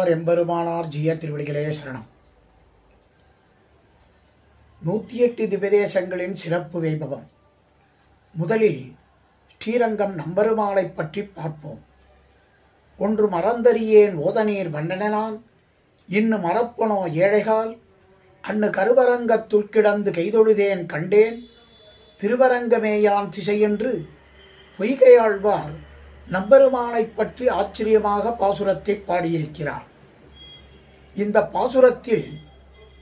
ஆழ்வார் எம்பெருமானார் ஜீய திருவடிகளே சரணம். 108 திவ்யதேசங்களின் சிறப்பு வைபவம். முதலில் ஸ்ரீரங்கம் நம்பெருமாளை பற்றி பார்ப்போம். ஒன்று மறந்தறியேன் ஓதநீர் வண்ணனான், இன்னு மறப்பனோ ஏழைகால், அன்னு கருவரங்கத்துள் கிடந்து கைதொழுதேன் கண்டேன், திருவரங்கமேயான் திசையென்று பொய்கையாழ்வார் நம்பெருமானை பற்றி ஆச்சரியமாக பாசுரத்தை பாடியிருக்கிறார். இந்த பாசுரத்தில்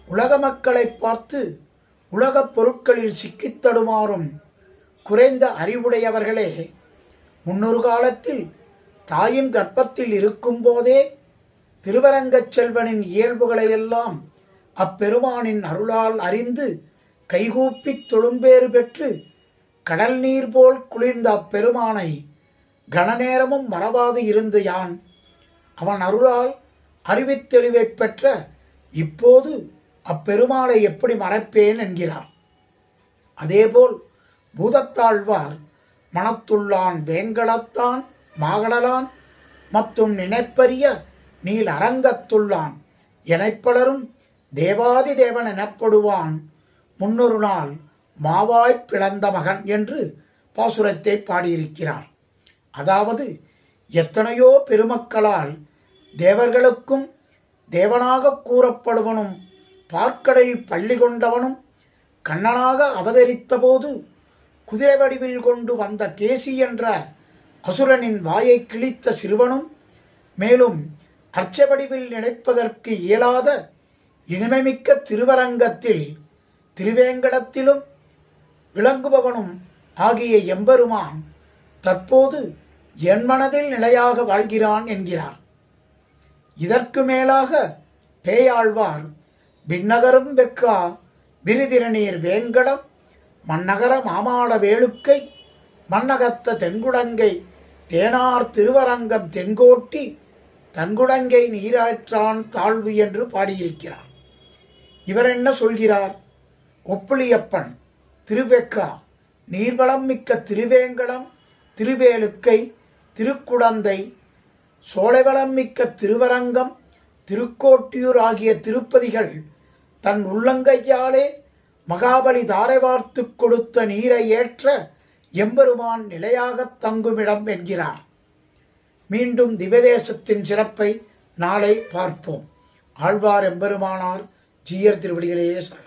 உலக மக்களை பார்த்து உலகப் பொருட்களில் சிக்கித் தடுமாறும் குறைந்த அறிவுடையவர்களே, முன்னொரு காலத்தில் தாயின் கர்ப்பத்தில் இருக்கும் போதே திருவரங்கச் செல்வனின் இயல்புகளையெல்லாம் அப்பெருமானின் அருளால் அறிந்து கைகூப்பித் தொழும்பேறு பெற்று கடல் நீர் போல் குளிர்ந்த அப்பெருமானை கணநேரமும் மறவாது இருந்து யான் அவன் அருளால் அறிவித்தெளிவை பெற்ற இப்போது அப்பெருமாளை எப்படி மறப்பேன் என்கிறார். அதேபோல் பூதத்தாழ்வார் மனத்துள்ளான் வேங்கடத்தான் மாகடலான் மற்றும் நினைப்பரிய நீல் அரங்கத்துள்ளான் எனைப்பலரும் தேவாதி தேவன் எனப்படுவான் முன்னொரு நாள் மாவாய்ப் பிளந்த மகன் என்று பாசுரத்தை பாடியிருக்கிறார். அதாவது எத்தனையோ பெருமக்களால் தேவர்களுக்கும் தேவனாக கூறப்படுவனும் பார்க்கடலில் பள்ளி கொண்டவனும் கண்ணனாக அவதரித்த போது குதிரை வடிவில் கொண்டு வந்த கேசி என்ற அசுரனின் வாயை கிழித்த சிறுவனும், மேலும் அர்ச்ச வடிவில் நினைப்பதற்கு இயலாத இனிமைமிக்க திருவரங்கத்தில் திருவேங்கடத்திலும் விளங்குபவனும் ஆகிய எம்பெருமான் தற்போது என் மனதில் நிலையாக வாழ்கிறான் என்கிறார். இதற்கு மேலாக பேயாழ்வார் விண்ணகரும் வெக்கா விரிதிரநீர் வேங்கடம் மன்னகர மாமாட வேளுக்கை மன்னகத்த தென்குடங்கை தேனார் திருவரங்கம் தென்கோட்டி தன்குடங்கை நீராற்றான் தாழ்வு என்று பாடியிருக்கிறார். இவர் என்ன சொல்கிறார்? ஒப்புளியப்பன் திருவெக்கா நீர்வளம் மிக்க திருவேங்கடம் திருவேலுக்கை திருக்குடந்தை சோலைவளம் மிக்க திருவரங்கம் திருக்கோட்டியூர் ஆகிய திருப்பதிகள் தன் உள்ளங்கையாலே மகாபலி தாரை வார்த்து கொடுத்த நீரை ஏற்ற எம்பெருமான் நிலையாகத் தங்குமிடம் என்கிறார். மீண்டும் திவ்யதேசத்தின் சிறப்பை நாளை பார்ப்போம். ஆழ்வார் எம்பெருமானார் ஜீயர் திருவடிகளே சரணம்.